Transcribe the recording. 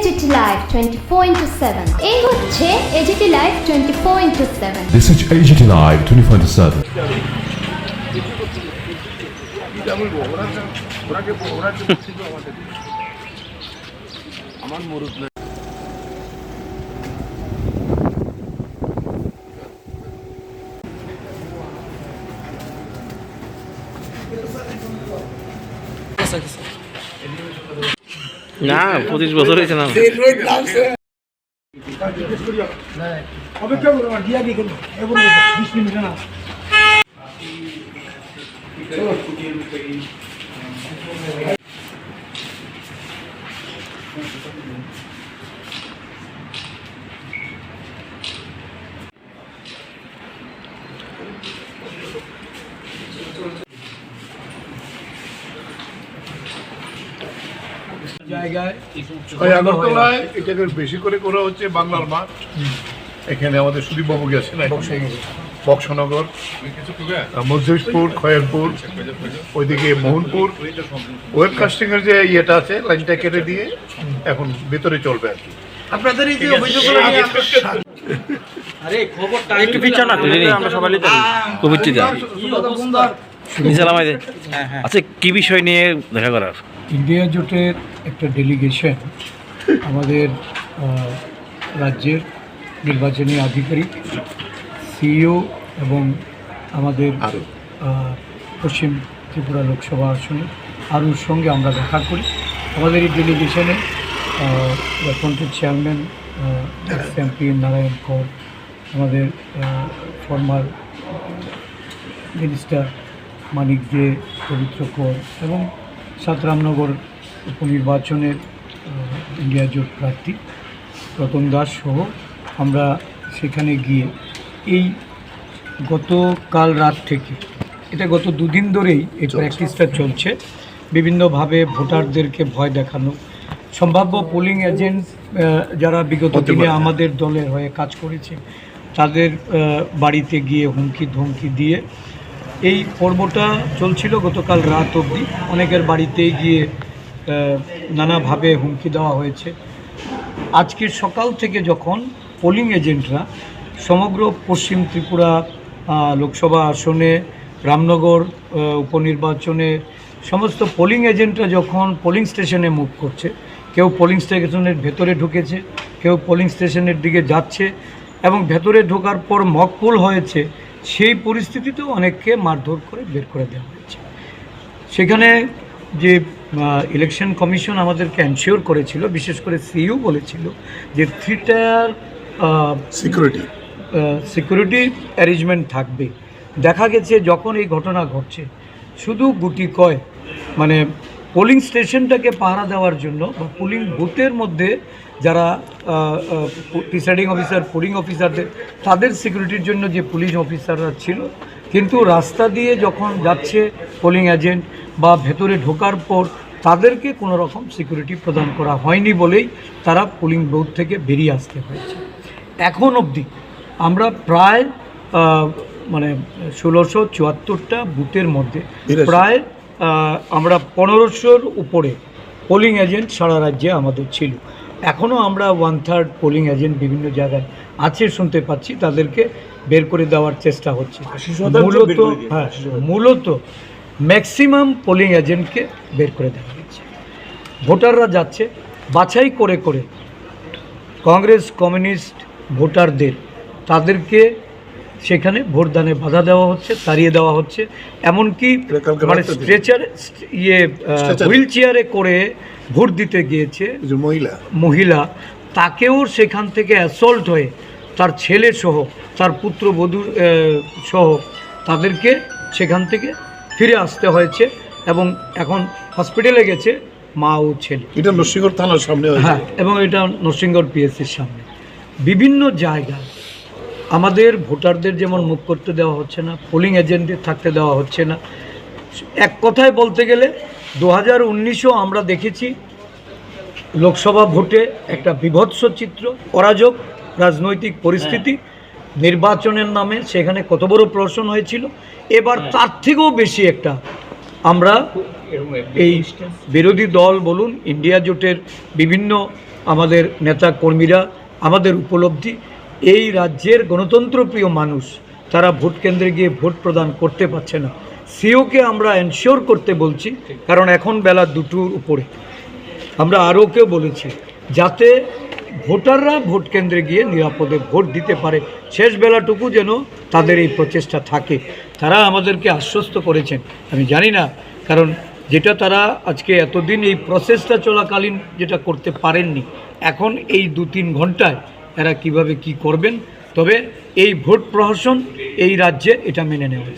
AGT Live 24/7 এই হচ্ছে AGT Live 24/7 This is AGT Live 24/7 আমার মুরুদ না না 25 বছর হয়েছে না অপেক্ষা করো আর দিয়া দিয়ে কিন্তু এবং 20 মিনিট না আগরতলায় এটাকে বেশি করে করা হচ্ছে বাংলার মাঠ। এখানে আমাদের সুদীপ বাবু গেছেন, বক্সনগর, মজলিশপুর, খয়েরপুর, ওইদিকে মোহনপুর ওয়েবকাস্টিং এর যে ইয়েটা আছে লাইনটা কেটে দিয়ে এখন ভেতরে চলবে আর কি। আপনাদের এই যে অভিযোগগুলো নিয়ে আরে খবরটা একটু পিছাও না আমরা সবাই জানি কবিরটিদা নিসালামাই দে আচ্ছা কি বিষয় নিয়ে দেখা করার ইন্ডিয়া জোটের একটা ডেলিগেশন আমাদের রাজ্যের নির্বাচনী আধিকারিক সিইও এবং আমাদের পশ্চিম ত্রিপুরা লোকসভা আসনে আরুর সঙ্গে আমরা দেখা করি। আমাদের এই ডেলিগেশনে কাউন্টির চেয়ারম্যান এমপি নারায়ণ কর, আমাদের ফর্মার মিনিস্টার মানিক দে, পবিত্র কর এবং সাতরামনগর উপনির্বাচনের ইন্ডিয়া জোট প্রার্থী রতন দাস সহ আমরা সেখানে গিয়ে এই গতকাল রাত থেকে এটা গত দুদিন ধরেই এই প্র্যাকটিসটা চলছে। বিভিন্নভাবে ভোটারদেরকে ভয় দেখানো, সম্ভাব্য পোলিং এজেন্ট যারা বিগত দিনে আমাদের দলের হয়ে কাজ করেছে তাদের বাড়িতে গিয়ে হুমকি ধমকি দিয়ে এই পর্বটা চলছিল গতকাল রাত অবধি। অনেকের বাড়িতে গিয়ে নানাভাবে হুমকি দেওয়া হয়েছে। আজকের সকাল থেকে যখন পোলিং এজেন্টরা সমগ্র পশ্চিম ত্রিপুরা লোকসভা আসনে, রামনগর উপনির্বাচনে সমস্ত পোলিং এজেন্টরা যখন পোলিং স্টেশনে মুভ করছে, কেউ পোলিং স্টেশনের ভেতরে ঢুকেছে, কেউ পোলিং স্টেশনের দিকে যাচ্ছে এবং ভেতরে ঢোকার পর মকপুল হয়েছে, সেই পরিস্থিতিতেও অনেককে মারধর করে বের করে দেওয়া হয়েছে। সেখানে যে ইলেকশন কমিশন আমাদেরকে এনশিওর করেছিল, বিশেষ করে সিইও বলেছিল যে 3 টায়ার সিকিউরিটি অ্যারেঞ্জমেন্ট থাকবে। দেখা গেছে যখন এই ঘটনা ঘটছে শুধু গুটি কয় মানে পোলিং স্টেশনটাকে পাহারা দেওয়ার জন্য বা পোলিং বুথের মধ্যে যারা প্রিসাইডিং অফিসার, পোলিং অফিসারদের তাদের সিকিউরিটির জন্য যে পুলিশ অফিসাররা ছিল, কিন্তু রাস্তা দিয়ে যখন যাচ্ছে পোলিং এজেন্ট বা ভেতরে ঢোকার পর তাদেরকে কোনো রকম সিকিউরিটি প্রদান করা হয়নি বলেই তারা পোলিং বুথ থেকে বেরিয়ে আসতে হয়েছে। এখন অবধি আমরা প্রায় মানে 1674টা বুথের মধ্যে প্রায় আমরা 1500-র উপরে পোলিং এজেন্ট সারা রাজ্যে আমাদের ছিল। এখনও আমরা 1/3 পোলিং এজেন্ট বিভিন্ন জায়গায় আছে শুনতে পাচ্ছি, তাদেরকে বের করে দেওয়ার চেষ্টা হচ্ছে। মূলত ম্যাক্সিমাম পোলিং এজেন্টকে বের করে দেওয়া হচ্ছে। ভোটাররা যাচ্ছে বাছাই করে করে কংগ্রেস কমিউনিস্ট ভোটারদের তাদেরকে সেখানে ভোটদানে বাধা দেওয়া হচ্ছে, তাড়িয়ে দেওয়া হচ্ছে। এমনকি মানে হুইল চেয়ারে করে ভোট দিতে গিয়েছে মহিলা, তাকেও সেখান থেকে অ্যাসল্ট হয়ে তার ছেলে সহ, তার পুত্রবধূ সহ তাদেরকে সেখান থেকে ফিরে আসতে হয়েছে এবং এখন হসপিটালে গেছে মা ও ছেলে। এটা নরসিংগড় থানার সামনে, হ্যাঁ, এবং এটা নরসিংগড় পিএসসির সামনে। বিভিন্ন জায়গায় আমাদের ভোটারদের যেমন মুখ করতে দেওয়া হচ্ছে না, পোলিং এজেন্টদের থাকতে দেওয়া হচ্ছে না। এক কথায় বলতে গেলে 2019-ও আমরা দেখেছি লোকসভা ভোটে একটা বিভৎস চিত্র, অরাজক রাজনৈতিক পরিস্থিতি, নির্বাচনের নামে সেখানে কত বড় প্রহসন হয়েছিল। এবার তার থেকেও বেশি একটা আমরা এই বিরোধী দল বলুন, ইন্ডিয়া জোটের বিভিন্ন আমাদের নেতা কর্মীরা, আমাদের উপলব্ধি এই রাজ্যের গণতন্ত্রপ্রিয় মানুষ তারা ভোট কেন্দ্রে গিয়ে ভোট প্রদান করতে পারছে না। সিওকে আমরা এনশিওর করতে বলছি, কারণ এখন বেলা 2টোর উপরে। আমরা আরও কেউ বলেছি যাতে ভোটাররা ভোট কেন্দ্রে গিয়ে নিরাপদে ভোট দিতে পারে, শেষ বেলাটুকু যেন তাদের এই প্রচেষ্টা থাকে। তারা আমাদেরকে আশ্বস্ত করেছেন, আমি জানি না, কারণ যেটা তারা আজকে এতদিন এই প্রসেসটা চলাকালীন যেটা করতে পারেননি, এখন এই 2-3 ঘন্টায় এরা কিভাবে কি করবেন। তবে এই ভোট প্রহসন এই রাজ্যে এটা মেনে নেওয়া যায়।